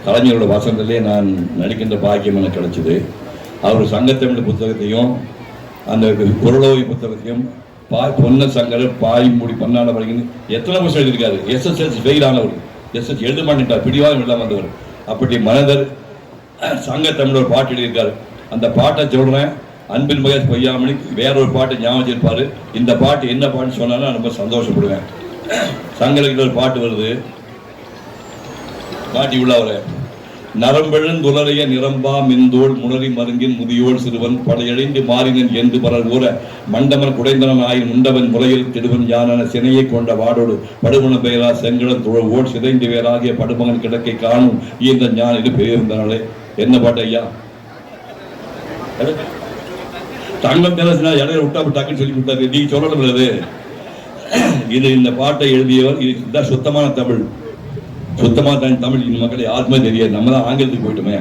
கலைஞரோட வசனத்திலே நான் நடிக்கின்ற பாக்கியம் எனக்கு கிடைச்சிது. அவர் சங்கத்தமிழ் புத்தகத்தையும் அந்த குரலோவி புத்தகத்தையும் பொன்ன சங்கர் பாய்மூடி பன்னாட படிக்கணும் எத்தனை புத்தகம் எழுதியிருக்காரு. எஸ்எஸ்எல்சி ஃபெயில் ஆனவர், எஸ்எஸ் எழுத மாட்டேன்ட்டார், பிடிவாதம் இல்லாமல் வந்தவர். அப்படி மனதர் சங்கத்தமிழ் ஒரு பாட்டு எழுதியிருக்காரு. அந்த பாட்டை சொல்கிறேன், அன்பின் மகேஷ் பொய்யாமணி வேறொரு பாட்டு ஞாபகம் இருப்பாரு. இந்த பாட்டு என்ன பாட்டுன்னு சொன்னாலும் ரொம்ப சந்தோஷப்படுவேன். சங்கருக்கு ஒரு பாட்டு வருது, பாட்டி உள்ளவரை நரம்பெழும் துளரைய நிரம்பா மின்தோள் முனரி மருங்கின் முதியோள் சிறுவன் படையழிந்து மாறினன் என்று பலர் கூற மண்டமன் குடைந்தனன் ஆயின் முண்டவன் முறையில் திடுவன் யானன சினையை கொண்ட வாடோடு படுமன பெயரா செங்கடன் துழவோடு சிதைந்து வேறாகிய படுமகன் கிடக்கை காணும் இந்த ஞான் இது பெயர்ந்தாலே. என்ன பாட்டு ஐயா? தங்கம் பேசினா இடையில விட்டா டக்குன்னு சொல்லி கொடுத்தாரு, நீங்க சொல்லணும். இது இந்த பாட்டை எழுதியவர், இதுதான் சுத்தமான தமிழ். சுத்தமாக தமிழ் இந்த மக்கள் யாருக்குமே தெரியாது. நம்ம தான் ஆங்கிலத்துக்கு போயிட்டோமே.